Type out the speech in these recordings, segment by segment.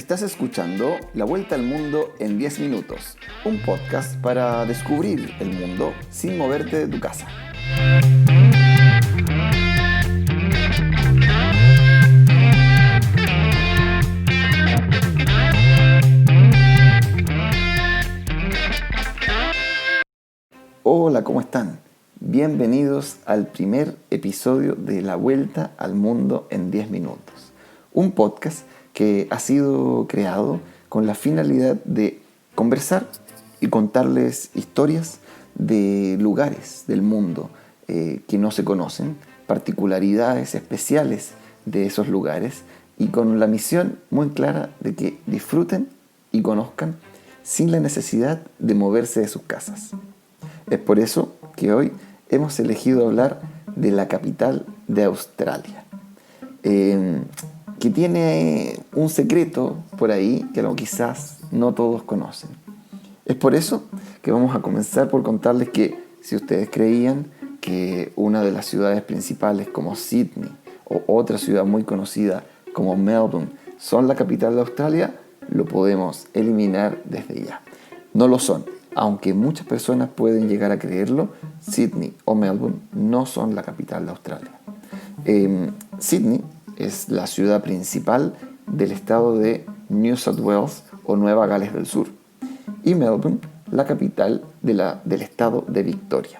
Estás escuchando La Vuelta al Mundo en 10 minutos, un podcast para descubrir el mundo sin moverte de tu casa. Hola, ¿cómo están? Bienvenidos al primer episodio de La Vuelta al Mundo en 10 minutos, un podcast que ha sido creado con la finalidad de conversar y contarles historias de lugares del mundo que no se conocen, particularidades especiales de esos lugares y con la misión muy clara de que disfruten y conozcan sin la necesidad de moverse de sus casas. Es por eso que hoy hemos elegido hablar de la capital de Australia, que tiene un secreto por ahí que quizás no todos conocen. Es por eso que vamos a comenzar por contarles que si ustedes creían que una de las ciudades principales como Sydney o otra ciudad muy conocida como Melbourne son la capital de Australia, lo podemos eliminar desde ya. No lo son. Aunque muchas personas pueden llegar a creerlo, Sydney o Melbourne no son la capital de Australia. Sydney es la ciudad principal del estado de New South Wales o Nueva Gales del Sur y Melbourne la capital del estado de Victoria.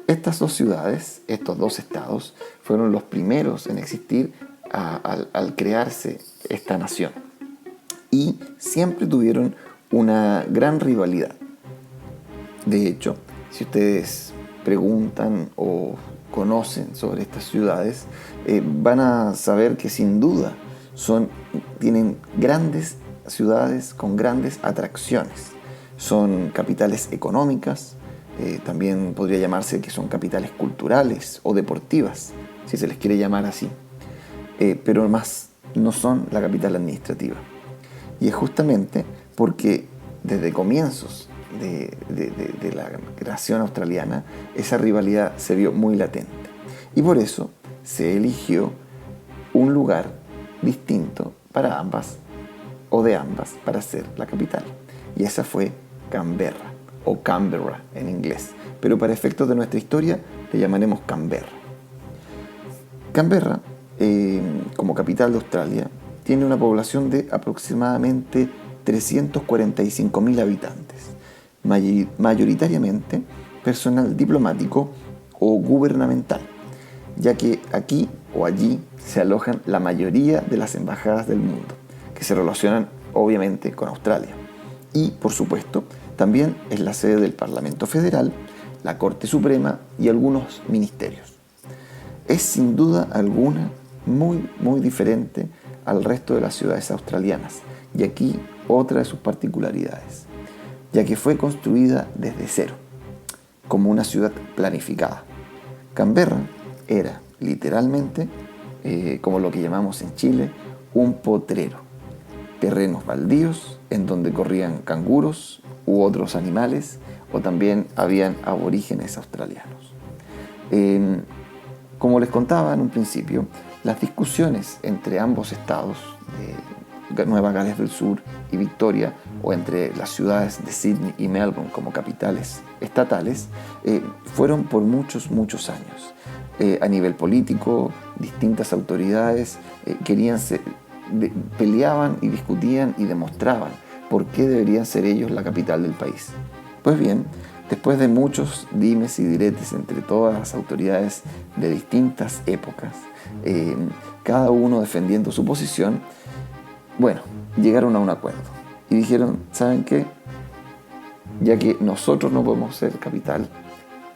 Estas dos ciudades, estos dos estados, fueron los primeros en existir al crearse esta nación y siempre tuvieron una gran rivalidad. De hecho, si ustedes preguntan o conocen sobre estas ciudades, van a saber que sin duda tienen grandes ciudades con grandes atracciones. Son capitales económicas, también podría llamarse que son capitales culturales o deportivas, si se les quiere llamar así, pero más no son la capital administrativa. Y es justamente porque desde comienzos de la creación australiana esa rivalidad se vio muy latente. Y por eso se eligió un lugar distinto para ambas o de ambas para ser la capital. Y esa fue Canberra o Canberra en inglés. Pero para efectos de nuestra historia le llamaremos Canberra. Canberra, como capital de Australia, tiene una población de aproximadamente 345.000 habitantes, mayoritariamente personal diplomático o gubernamental, ya que aquí o allí se alojan la mayoría de las embajadas del mundo, que se relacionan obviamente con Australia. Y, por supuesto, también es la sede del Parlamento Federal, la Corte Suprema y algunos ministerios. Es sin duda alguna muy diferente al resto de las ciudades australianas, y aquí otra de sus particularidades, ya que fue construida desde cero, como una ciudad planificada. Canberra era literalmente, como lo que llamamos en Chile, un potrero, terrenos baldíos en donde corrían canguros u otros animales, o también habían aborígenes australianos. Como les contaba en un principio, las discusiones entre ambos estados de Nueva Gales del Sur y Victoria, o entre las ciudades de Sydney y Melbourne como capitales estatales, fueron por muchos años. A nivel político, distintas autoridades peleaban y discutían y demostraban por qué deberían ser ellos la capital del país. Pues bien, después de muchos dimes y diretes entre todas las autoridades de distintas épocas, cada uno defendiendo su posición, llegaron a un acuerdo y dijeron, ¿saben qué? Ya que nosotros no podemos ser capital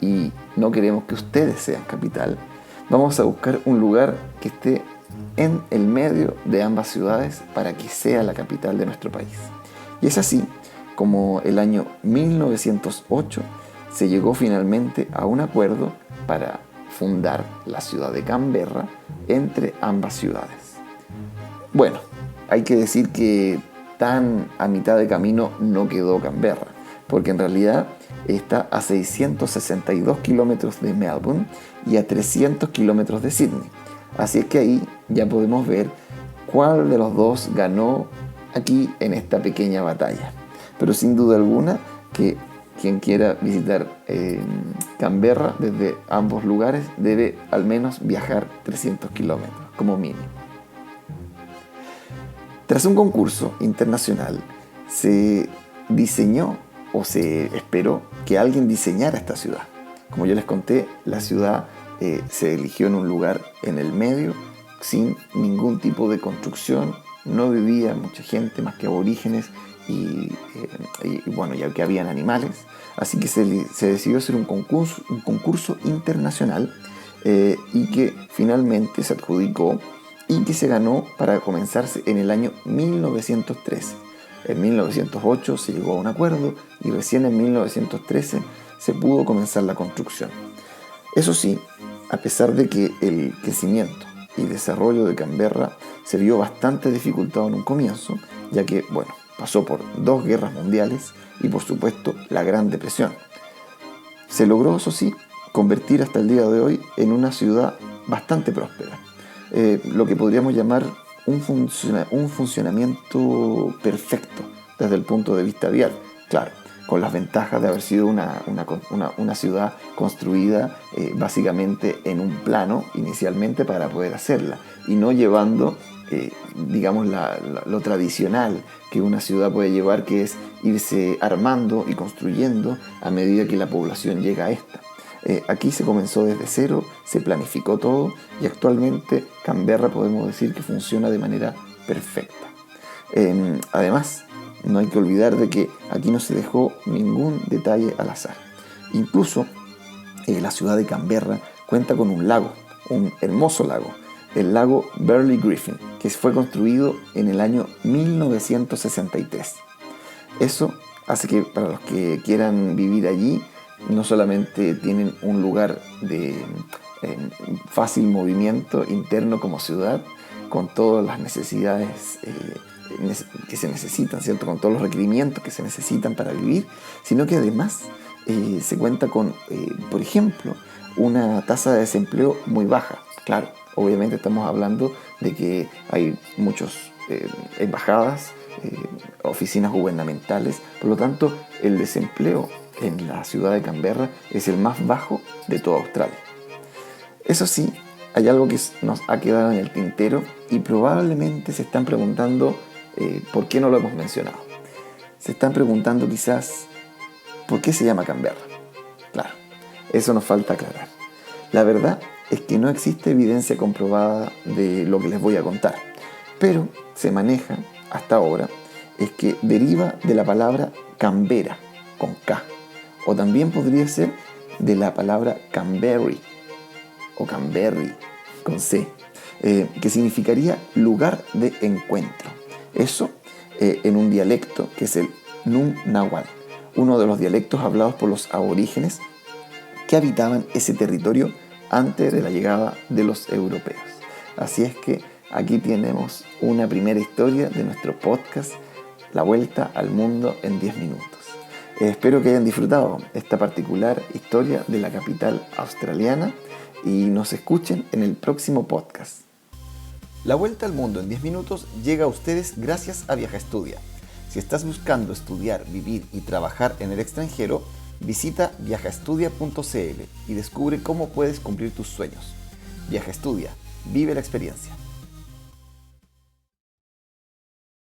y no queremos que ustedes sean capital, vamos a buscar un lugar que esté en el medio de ambas ciudades para que sea la capital de nuestro país. Y es así como el año 1908 se llegó finalmente a un acuerdo para fundar la ciudad de Canberra entre ambas ciudades. Hay que decir que tan a mitad de camino no quedó Canberra, porque en realidad está a 662 kilómetros de Melbourne y a 300 kilómetros de Sydney. Así es que ahí ya podemos ver cuál de los dos ganó aquí en esta pequeña batalla. Pero sin duda alguna que quien quiera visitar Canberra desde ambos lugares debe al menos viajar 300 kilómetros como mínimo. Tras un concurso internacional se diseñó o se esperó que alguien diseñara esta ciudad. Como yo les conté, la ciudad se eligió en un lugar en el medio, sin ningún tipo de construcción, no vivía mucha gente más que aborígenes y bueno, ya que habían animales, así que se decidió hacer un concurso internacional y que finalmente se adjudicó y que se ganó para comenzarse en el año 1913. En 1908 se llegó a un acuerdo y recién en 1913 se pudo comenzar la construcción. Eso sí, a pesar de que el crecimiento y desarrollo de Canberra se vio bastante dificultado en un comienzo, ya que, bueno, pasó por 2 guerras mundiales y por supuesto la Gran Depresión. Se logró, eso sí, convertir hasta el día de hoy en una ciudad bastante próspera. Lo que podríamos llamar un funcionamiento perfecto desde el punto de vista vial. Claro, con las ventajas de haber sido una ciudad construida básicamente en un plano inicialmente para poder hacerla y no llevando digamos lo tradicional que una ciudad puede llevar, que es irse armando y construyendo a medida que la población llega a esta. Aquí se comenzó desde cero, se planificó todo y actualmente Canberra podemos decir que funciona de manera perfecta. Además, no hay que olvidar de que aquí no se dejó ningún detalle al azar. Incluso la ciudad de Canberra cuenta con un lago, un hermoso lago, el lago Burley Griffin, que fue construido en el año 1963. Eso hace que para los que quieran vivir allí, no solamente tienen un lugar de fácil movimiento interno como ciudad, con todas las necesidades que se necesitan, ¿cierto? Con todos los requerimientos que se necesitan para vivir, sino que además se cuenta con, por ejemplo, una tasa de desempleo muy baja. Claro, obviamente estamos hablando de que hay muchas embajadas, oficinas gubernamentales, por lo tanto el desempleo en la ciudad de Canberra es el más bajo de toda Australia. Eso sí, hay algo que nos ha quedado en el tintero y probablemente se están preguntando por qué no lo hemos mencionado. Se están preguntando quizás por qué se llama Canberra. Claro, eso nos falta aclarar. La verdad es que no existe evidencia comprobada de lo que les voy a contar, pero se maneja hasta ahora es que deriva de la palabra Canberra con K, o también podría ser de la palabra Canberry o Canberry con C, que significaría lugar de encuentro. Eso en un dialecto que es el Num Nahual, uno de los dialectos hablados por los aborígenes que habitaban ese territorio antes de la llegada de los europeos. Así es que aquí tenemos una primera historia de nuestro podcast, La Vuelta al Mundo en 10 minutos. Espero que hayan disfrutado esta particular historia de la capital australiana y nos escuchen en el próximo podcast. La Vuelta al Mundo en 10 minutos llega a ustedes gracias a Viaja Estudia. Si estás buscando estudiar, vivir y trabajar en el extranjero, visita viajaestudia.cl y descubre cómo puedes cumplir tus sueños. Viaja Estudia, vive la experiencia.